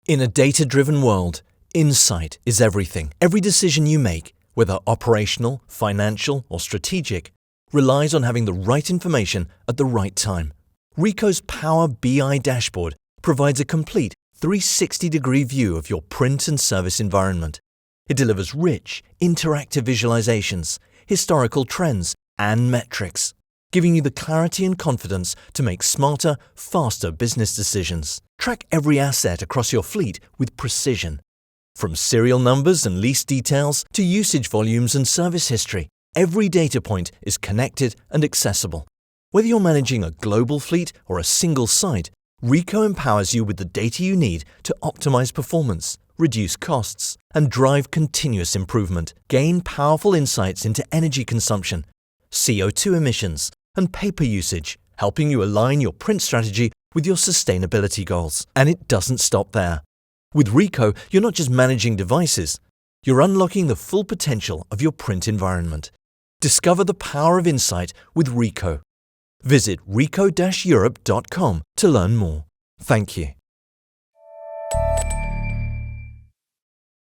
In a data-driven world, insight is everything. Every decision you make, whether operational, financial, or strategic, relies on having the right information at the right time. Ricoh's Power BI dashboard provides a complete 360-degree view of your print and service environment. It delivers rich, interactive visualizations, historical trends, and metrics, giving you the clarity and confidence to make smarter, faster business decisions. Track every asset across your fleet with precision. From serial numbers and lease details to usage volumes and service history, every data point is connected and accessible. Whether you're managing a global fleet or a single site, Ricoh empowers you with the data you need to optimize performance, reduce costs, and drive continuous improvement. Gain powerful insights into energy consumption, CO2 emissions, and paper usage, helping you align your print strategy with your sustainability goals. And it doesn't stop there. With Ricoh, you're not just managing devices, you're unlocking the full potential of your print environment. Discover the power of insight with Ricoh. Visit ricoh-europe.com to learn more. Thank you.